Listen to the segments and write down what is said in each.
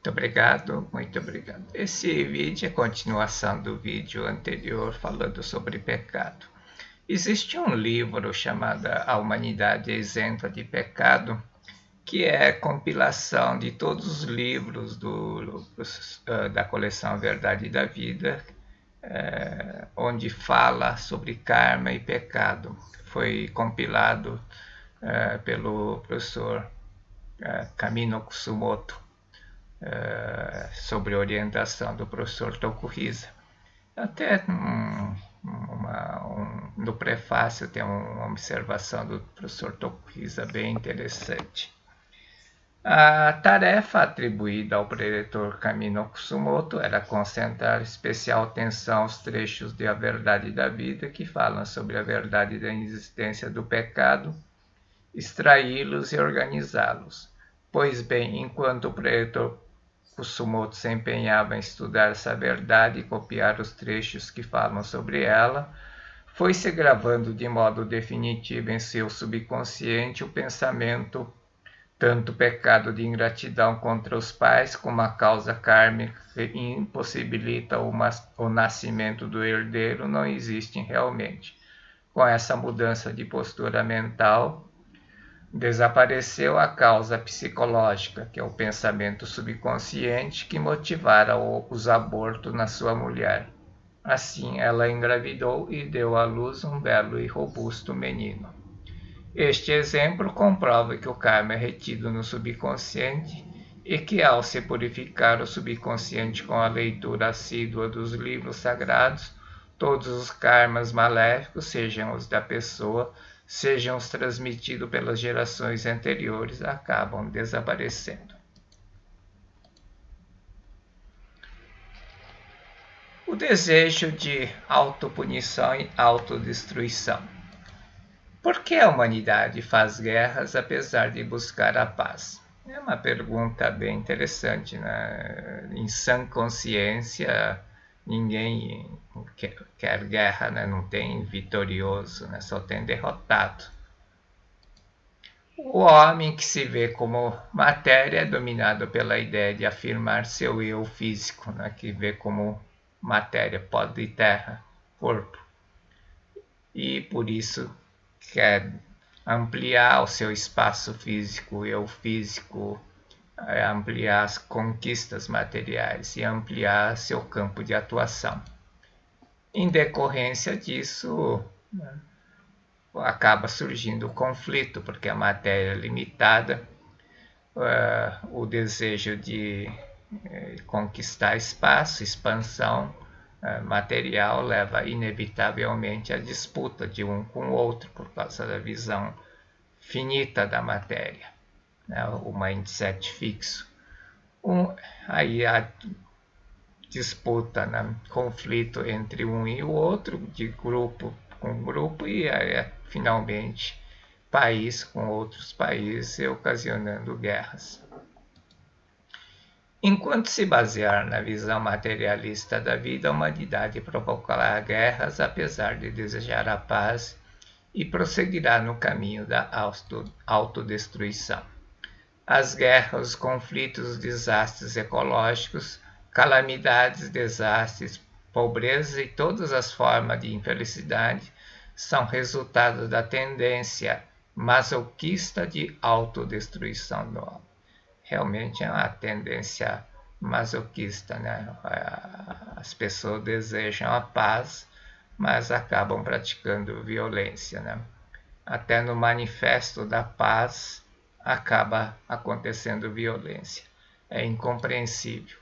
Muito obrigado, muito obrigado. Esse vídeo é continuação do vídeo anterior falando sobre pecado. Existe um livro chamado A Humanidade Isenta de Pecado, que é a compilação de todos os livros da coleção Verdade da Vida, onde fala sobre karma e pecado. Foi compilado pelo professor Kamino Kusumoto, sobre orientação do professor Tokuhisa. Até no prefácio tem uma observação do professor Tokuhisa bem interessante. A tarefa atribuída ao preletor Kamino Kusumoto era concentrar especial atenção aos trechos de A Verdade da Vida que falam sobre a verdade da existência do pecado, extraí-los e organizá-los. Pois bem, enquanto o preletor Kusumoto se empenhava em estudar essa verdade e copiar os trechos que falam sobre ela, foi-se gravando de modo definitivo em seu subconsciente o pensamento tanto o pecado de ingratidão contra os pais como a causa kármica que impossibilita o nascimento do herdeiro não existem realmente. Com essa mudança de postura mental, desapareceu a causa psicológica, que é o pensamento subconsciente que motivara os abortos na sua mulher. Assim, ela engravidou e deu à luz um belo e robusto menino. Este exemplo comprova que o karma é retido no subconsciente e que, ao se purificar o subconsciente com a leitura assídua dos livros sagrados, todos os karmas maléficos, sejam os da pessoa, sejam os transmitidos pelas gerações anteriores, acabam desaparecendo. O desejo de autopunição e autodestruição. Por que a humanidade faz guerras apesar de buscar a paz? É uma pergunta bem interessante, né? Em sã consciência, ninguém quer guerra, né? Não tem vitorioso, né? Só tem derrotado. O homem que se vê como matéria é dominado pela ideia de afirmar seu eu físico, né? Que vê como matéria, pó de terra, corpo. E por isso quer ampliar o seu espaço físico, o eu físico, ampliar as conquistas materiais e ampliar seu campo de atuação. Em decorrência disso, acaba surgindo o conflito, porque a matéria é limitada, o desejo de conquistar espaço, expansão material leva inevitavelmente à disputa de um com o outro por causa da visão finita da matéria, né? O mindset fixo. Aí a disputa, né? Conflito entre um e o outro, de grupo com grupo, e finalmente país com outros países, ocasionando guerras. Enquanto se basear na visão materialista da vida, a humanidade provocará guerras apesar de desejar a paz e prosseguirá no caminho da autodestruição. As guerras, os conflitos, os desastres ecológicos, calamidades, desastres, pobreza e todas as formas de infelicidade são resultado da tendência masoquista de autodestruição do homem. Realmente é uma tendência masoquista, né? As pessoas desejam a paz, mas acabam praticando violência, né? Até no manifesto da paz acaba acontecendo violência. É incompreensível.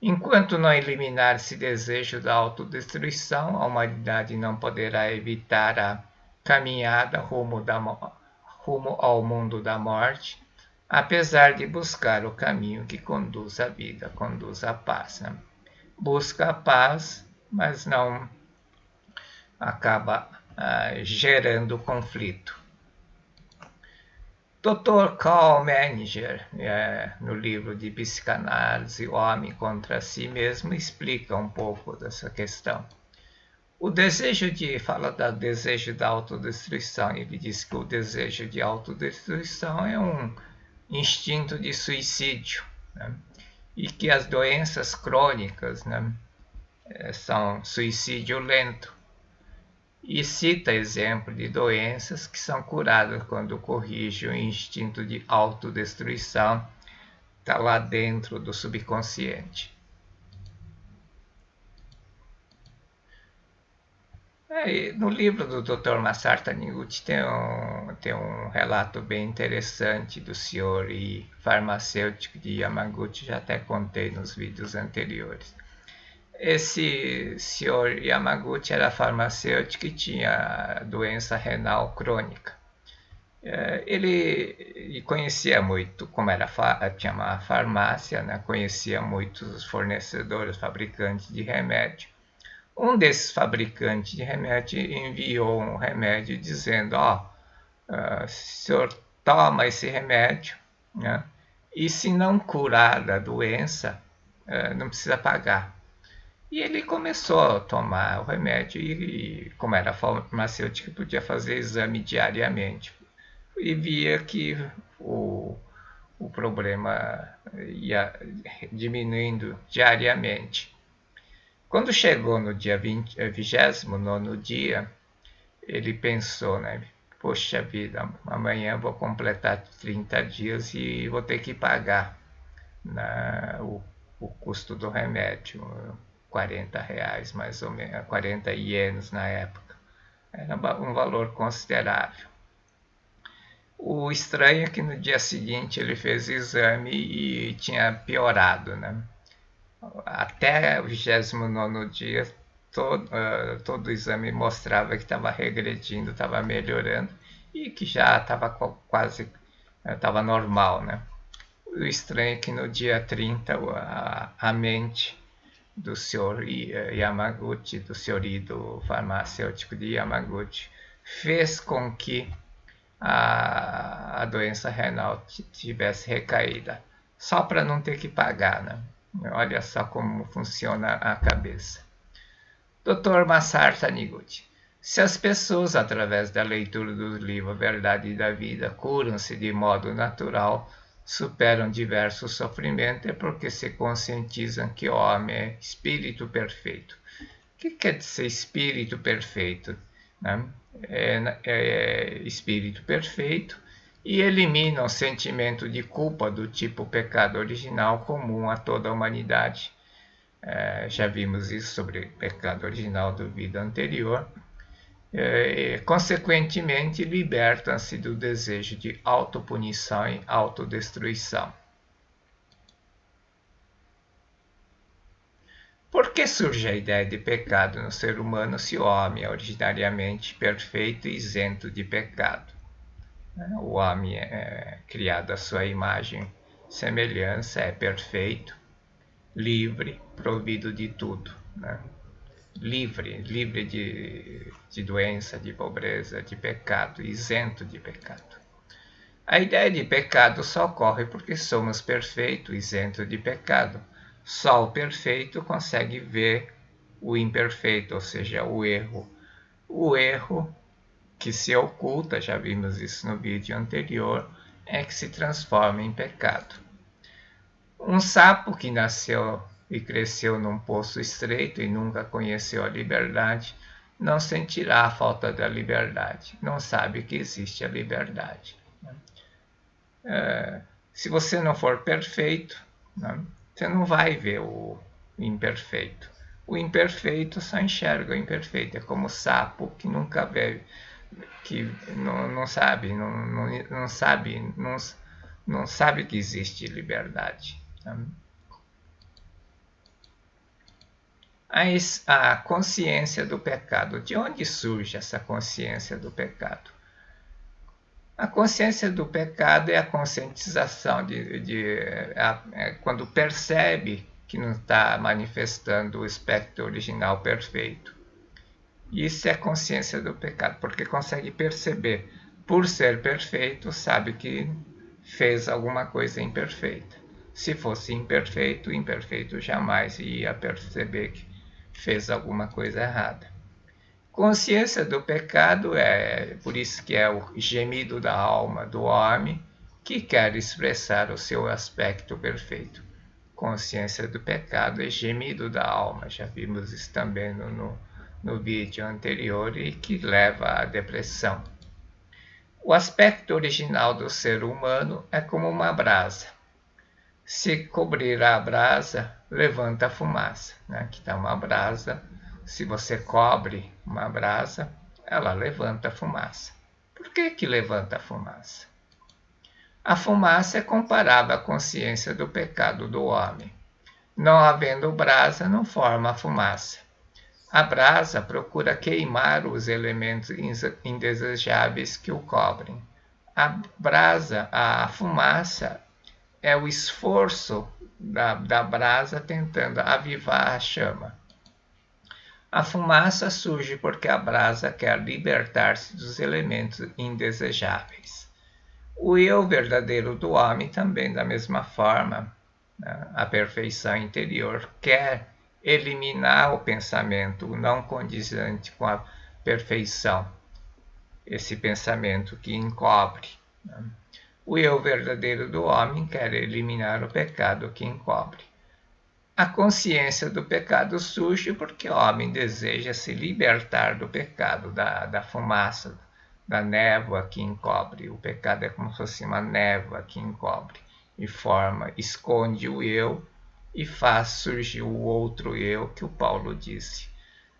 Enquanto não eliminar esse desejo da autodestruição, a humanidade não poderá evitar a caminhada rumo ao mundo da morte, apesar de buscar o caminho que conduz à vida, conduz à paz, né? Busca a paz, mas não acaba gerando conflito. Dr. Karl Menninger, no livro de psicanálise O Homem contra Si Mesmo, explica um pouco dessa questão. O desejo fala do desejo da autodestruição. Ele diz que o desejo de autodestruição é um instinto de suicídio, né? e que as doenças crônicas, né, são suicídio lento. E cita exemplo de doenças que são curadas quando corrige o instinto de autodestruição, está lá dentro do subconsciente. No livro do Dr. Masaru Taniguchi tem um relato bem interessante do senhor e farmacêutico de Yamaguchi, já até contei nos vídeos anteriores. Esse senhor Yamaguchi era farmacêutico e tinha doença renal crônica. Ele conhecia muito, como tinha uma farmácia, né, conhecia muitos fornecedores, fabricantes de remédio. Um desses fabricantes de remédio enviou um remédio dizendo: o senhor toma esse remédio, né, e se não curar da doença, não precisa pagar. E ele começou a tomar o remédio e como era farmacêutico, podia fazer exame diariamente. E via que o problema ia diminuindo diariamente. Quando chegou no dia 29º dia, ele pensou, né? Poxa vida, amanhã vou completar 30 dias e vou ter que pagar o custo do remédio, R$ 40 mais ou menos, 40 ienes na época. Era um valor considerável. O estranho é que no dia seguinte ele fez o exame e tinha piorado, né? Até o 29º dia, todo o exame mostrava que estava regredindo, estava melhorando e que já estava quase estava normal, né? O estranho é que no dia 30 a mente do senhor Yamaguchi, do senhorido farmacêutico de Yamaguchi, fez com que a doença renal tivesse recaída, só para não ter que pagar, né? Olha só como funciona a cabeça. Dr. Masaru Taniguchi. Se as pessoas, através da leitura do livro A Verdade da Vida, curam-se de modo natural, superam diversos sofrimentos, é porque se conscientizam que o homem é espírito perfeito. O que quer dizer espírito perfeito? Né? É espírito perfeito e elimina o sentimento de culpa do tipo pecado original comum a toda a humanidade. Já vimos isso sobre pecado original do vida anterior. Consequentemente, libertam-se do desejo de autopunição e autodestruição. Por que surge a ideia de pecado no ser humano se o homem é originariamente perfeito e isento de pecado? O homem é criado à sua imagem e semelhança, é perfeito, livre, provido de tudo, né? Livre de doença, de pobreza, de pecado, isento de pecado. A ideia de pecado só ocorre porque somos perfeitos, isentos de pecado. Só o perfeito consegue ver o imperfeito, ou seja, o erro. O erro que se oculta, já vimos isso no vídeo anterior, é que se transforma em pecado. Um sapo que nasceu e cresceu num poço estreito e nunca conheceu a liberdade, não sentirá a falta da liberdade, não sabe que existe a liberdade. Se você não for perfeito, né, você não vai ver o imperfeito. O imperfeito só enxerga o imperfeito, é como o sapo que nunca vê, que não sabe que existe liberdade. Né? A consciência do pecado. De onde surge essa consciência do pecado? A consciência do pecado é a conscientização quando percebe que não está manifestando o espectro original perfeito. Isso é a consciência do pecado, porque consegue perceber, por ser perfeito, sabe que fez alguma coisa imperfeita. Se fosse imperfeito, o imperfeito jamais ia perceber que fez alguma coisa errada. Consciência do pecado é por isso que é o gemido da alma do homem que quer expressar o seu aspecto perfeito. consciência do pecado é gemido da alma. Já vimos isso também no vídeo anterior, e que leva à depressão. O aspecto original do ser humano é como uma brasa. Se cobrir a brasa, levanta a fumaça. Aqui está uma brasa. Se você cobre uma brasa, ela levanta a fumaça. Por que levanta a fumaça? A fumaça é comparável à consciência do pecado do homem. Não havendo brasa, não forma a fumaça. A brasa procura queimar os elementos indesejáveis que o cobrem. A brasa, a fumaça, é o esforço da brasa tentando avivar a chama. A fumaça surge porque a brasa quer libertar-se dos elementos indesejáveis. O eu verdadeiro do homem também, da mesma forma, a perfeição interior, quer eliminar o pensamento não condizente com a perfeição, esse pensamento que encobre. O eu verdadeiro do homem quer eliminar o pecado que encobre. A consciência do pecado surge porque o homem deseja se libertar do pecado, da fumaça, da névoa que encobre. O pecado é como se fosse uma névoa que encobre e esconde o eu e faz surgir o outro eu, que o Paulo disse.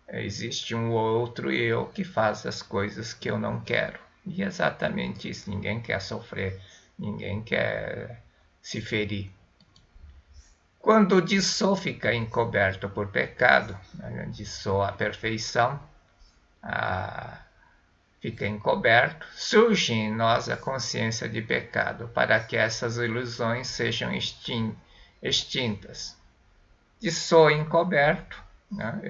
Existe um outro eu que faz as coisas que eu não quero. E é exatamente isso. Ninguém quer sofrer, ninguém quer se ferir. Quando o dissô fica encoberto por pecado, dissô a perfeição, fica encoberto, surge em nós a consciência de pecado, para que essas ilusões sejam extintas. Dissô encoberto,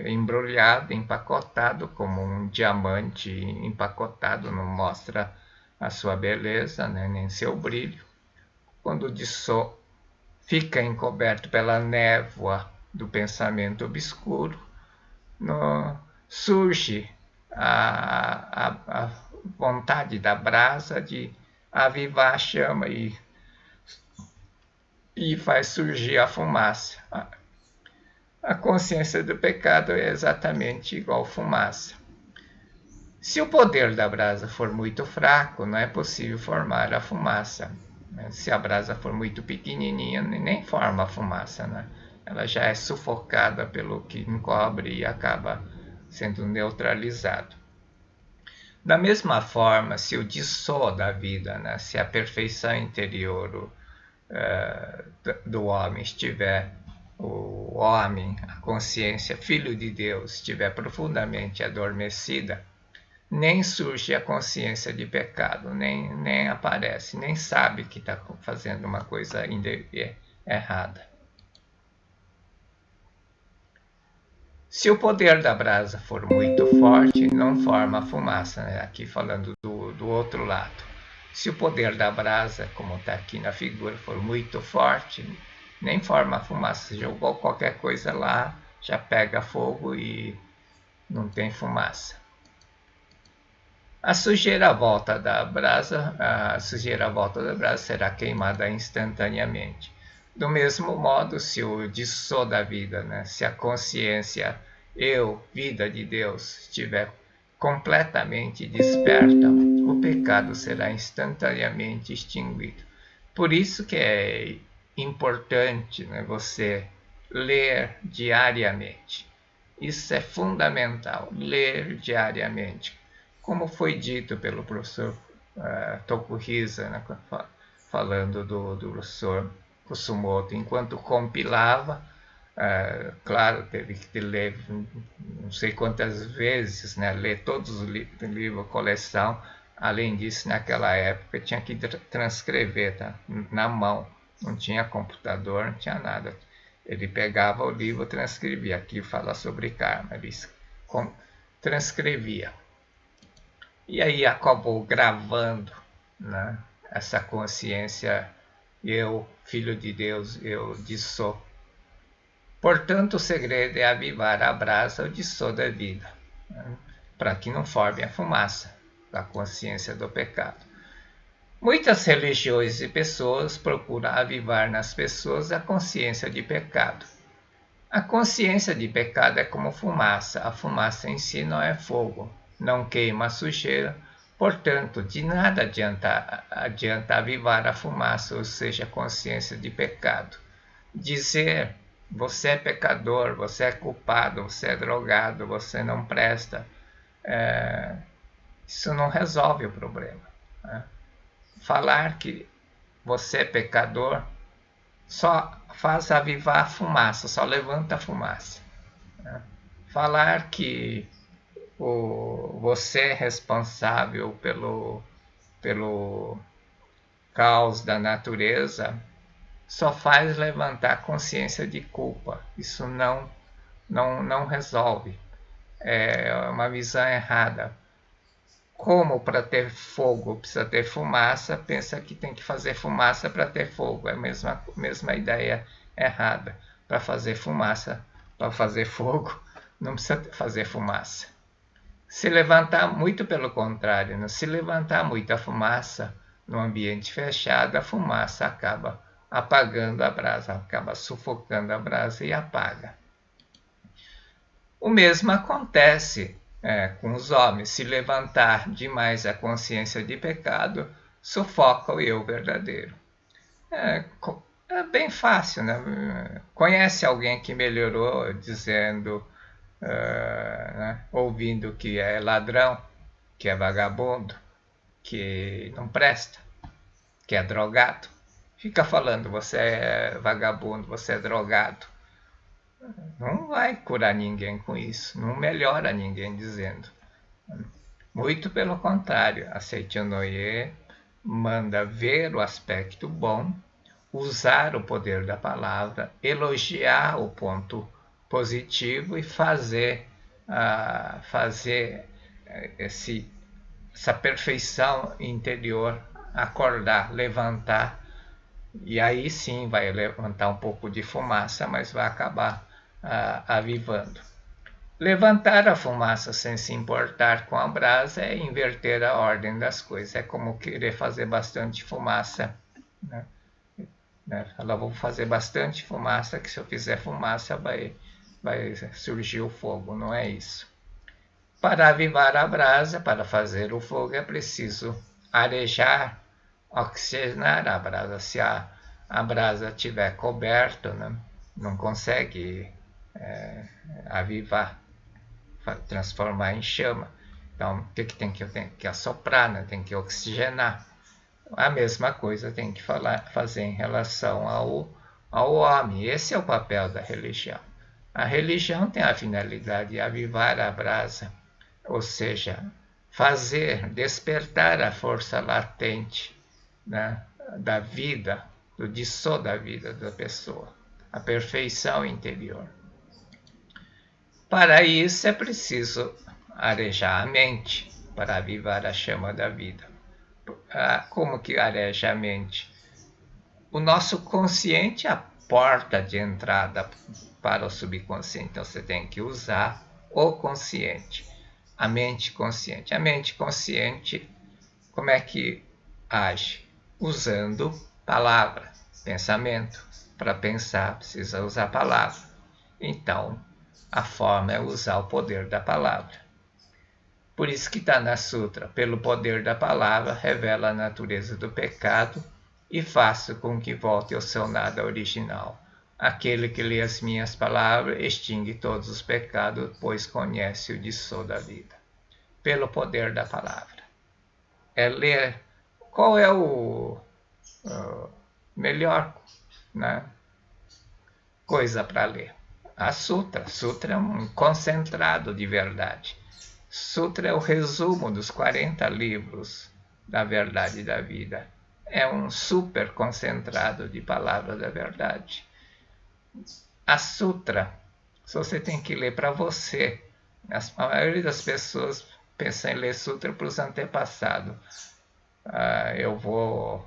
embrulhado, empacotado, como um diamante empacotado, não mostra a sua beleza, nem seu brilho. Quando o dissô fica encoberto pela névoa do pensamento obscuro, surge a vontade da brasa de avivar a chama e faz surgir a fumaça. A consciência do pecado é exatamente igual fumaça. Se o poder da brasa for muito fraco, não é possível formar a fumaça. Se a brasa for muito pequenininha, nem forma a fumaça, né? Ela já é sufocada pelo que encobre e acaba sendo neutralizado. Da mesma forma, se o dissô da vida, se a perfeição interior do homem estiver, o homem, a consciência, filho de Deus, estiver profundamente adormecida, nem surge a consciência de pecado, nem aparece, nem sabe que está fazendo uma coisa errada. Se o poder da brasa for muito forte, não forma fumaça, aqui falando do outro lado. Se o poder da brasa, como está aqui na figura, for muito forte, nem forma fumaça. Se jogou qualquer coisa lá, já pega fogo e não tem fumaça. A sujeira à volta da brasa será queimada instantaneamente. Do mesmo modo, se o dissô da vida, se a consciência, eu, vida de Deus, estiver completamente desperta, o pecado será instantaneamente extinguido. Por isso que é importante, você ler diariamente. Isso é fundamental, ler diariamente. Como foi dito pelo professor Tokuhisa, falando do professor Kusumoto, enquanto compilava, claro, teve que ler não sei quantas vezes, ler todos os livros, coleção. Além disso, naquela época, tinha que transcrever, na mão. Não tinha computador, não tinha nada. Ele pegava o livro, transcrevia. Aqui fala sobre karma, ele transcrevia. E aí acabou gravando, essa consciência, eu, filho de Deus, eu dissô. Portanto, o segredo é avivar a brasa ou dissô da vida, para que não forme a fumaça da consciência do pecado. Muitas religiões e pessoas procuram avivar nas pessoas a consciência de pecado. A consciência de pecado é como fumaça. A fumaça em si não é fogo, não queima a sujeira, portanto, de nada adianta avivar a fumaça, ou seja, a consciência de pecado. Dizer você é pecador, você é culpado, você é drogado, você não presta, isso não resolve o problema. Né? Falar que você é pecador só faz avivar a fumaça, só levanta a fumaça. Né? Falar que você é responsável pelo caos da natureza só faz levantar a consciência de culpa. Isso não resolve. É uma visão errada. Como para ter fogo precisa ter fumaça, pensa que tem que fazer fumaça para ter fogo. É a mesma ideia errada. Para fazer fumaça, para fazer fogo, não precisa fazer fumaça. Se levantar, muito pelo contrário, né? Se levantar muita fumaça no ambiente fechado, a fumaça acaba apagando a brasa, acaba sufocando a brasa e apaga. O mesmo acontece com os homens. Se levantar demais a consciência de pecado, sufoca o eu verdadeiro. É bem fácil, né? Conhece alguém que melhorou dizendo, né? Ouvindo que é ladrão, que é vagabundo, que não presta, que é drogado? Fica falando, você é vagabundo, você é drogado. Não vai curar ninguém com isso, não melhora ninguém dizendo. Muito pelo contrário, a Seitian-no-ie manda ver o aspecto bom, usar o poder da palavra, elogiar o ponto positivo e fazer essa perfeição interior acordar, levantar, e aí sim vai levantar um pouco de fumaça, mas vai acabar avivando. Levantar a fumaça sem se importar com a brasa é inverter a ordem das coisas. É como querer fazer bastante fumaça. Né? Ela vou fazer bastante fumaça, que se eu fizer fumaça vai surgir o fogo. Não é isso. Para avivar a brasa, para fazer o fogo, é preciso arejar, oxigenar a brasa. Se a brasa estiver coberta, né, não consegue avivar, transformar em chama. Então, o que tem que assoprar, né? Tem que oxigenar. A mesma coisa tem que fazer em relação ao homem. Esse é o papel da religião. A religião tem a finalidade de avivar a brasa, ou seja, despertar a força latente, né, da vida, do dissô da vida da pessoa, a perfeição interior. Para isso é preciso arejar a mente para avivar a chama da vida. Como que areja a mente? O nosso consciente é a porta de entrada para o subconsciente. Então você tem que usar o consciente, a mente consciente. A mente consciente, como é que age? Usando palavra, pensamento. Para pensar, precisa usar palavra. Então, a forma é usar o poder da palavra. Por isso que está na Sutra, pelo poder da palavra, revela a natureza do pecado e faço com que volte ao seu nada original. Aquele que lê as minhas palavras extingue todos os pecados, pois conhece o dissô da vida. Pelo poder da palavra. É ler. Qual é o melhor, né, coisa para ler? A Sutra. Sutra é um concentrado de verdade. Sutra é o resumo dos 40 livros da verdade da vida. É um super concentrado de palavras da verdade. A Sutra, você tem que ler para você. A maioria das pessoas pensa em ler Sutra para os antepassados. Eu vou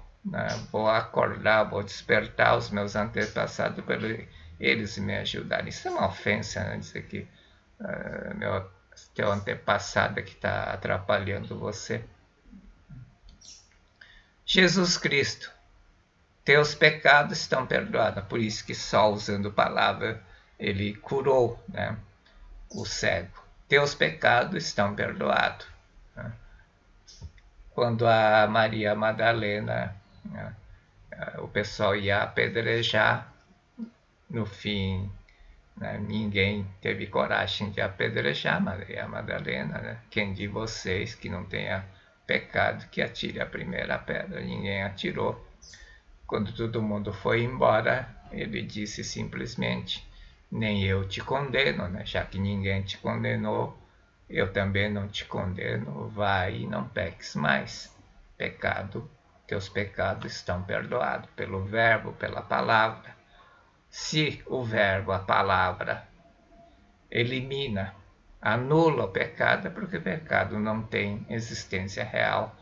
acordar, vou despertar os meus antepassados para eles me ajudarem. Isso é uma ofensa, né? Dizer que teu antepassado que está atrapalhando você. Jesus Cristo, teus pecados estão perdoados. Por isso que só usando a palavra ele curou, né, o cego. Teus pecados estão perdoados. Né? Quando a Maria Madalena, né, o pessoal ia apedrejar, no fim, né, ninguém teve coragem de apedrejar Maria Madalena. Né? Quem de vocês que não tenha pecado, que atire a primeira pedra. Ninguém atirou. Quando todo mundo foi embora, ele disse simplesmente: nem eu te condeno, né? Já que ninguém te condenou, eu também não te condeno. Vai e não peques mais. Pecado, teus pecados estão perdoados pelo verbo, pela palavra. Se o verbo, a palavra, elimina, anula o pecado, é porque o pecado não tem existência real.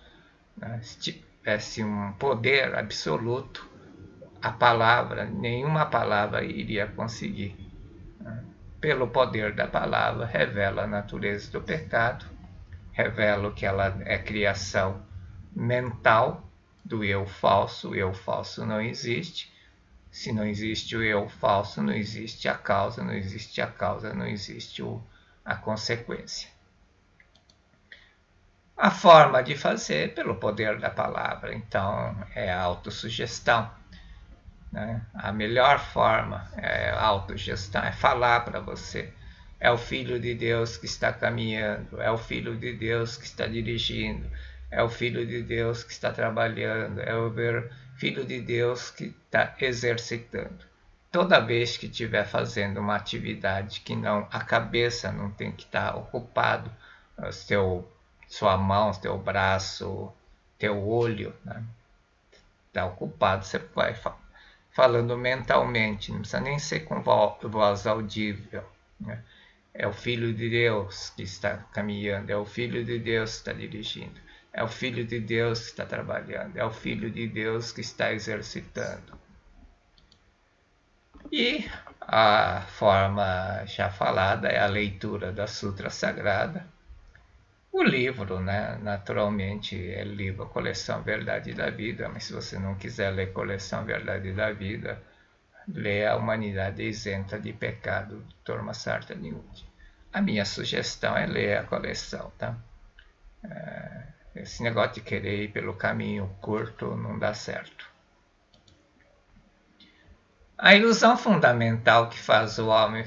Né? Se tivesse um poder absoluto, a palavra, nenhuma palavra iria conseguir. Né? Pelo poder da palavra, revela a natureza do pecado, revela que ela é criação mental do eu falso. O eu falso não existe. Se não existe o eu falso, não existe a causa, não existe a causa, não existe a consequência. A forma de fazer pelo poder da palavra, então, é a autossugestão. Né? A melhor forma é a autogestão, é falar para você. É o Filho de Deus que está caminhando, é o Filho de Deus que está dirigindo, é o Filho de Deus que está trabalhando, é o Filho de Deus que está exercitando. Toda vez que estiver fazendo uma atividade que não, a cabeça não tem que estar ocupado, sua mão, teu braço, teu olho, né? Está ocupado, você vai falando mentalmente, não precisa nem ser com voz audível. Né? É o Filho de Deus que está caminhando, é o Filho de Deus que está dirigindo, é o Filho de Deus que está trabalhando, é o Filho de Deus que está exercitando. E a forma já falada é a leitura da Sutra Sagrada. O livro, né, naturalmente, é livro Coleção Verdade da Vida, mas se você não quiser ler Coleção Verdade da Vida, lê A Humanidade Isenta de Pecado, do Torma Sarta Niude. A minha sugestão é ler a coleção, tá? Esse negócio de querer ir pelo caminho curto não dá certo. A ilusão fundamental que faz o homem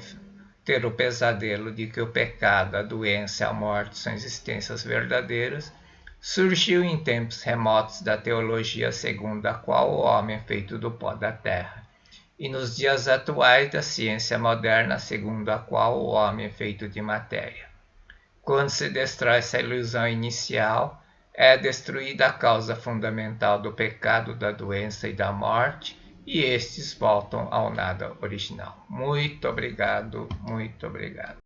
ter o pesadelo de que o pecado, a doença e a morte são existências verdadeiras, surgiu em tempos remotos da teologia segundo a qual o homem é feito do pó da terra, e nos dias atuais da ciência moderna segundo a qual o homem é feito de matéria. Quando se destrói essa ilusão inicial, é destruída a causa fundamental do pecado, da doença e da morte, e estes voltam ao nada original. Muito obrigado, muito obrigado.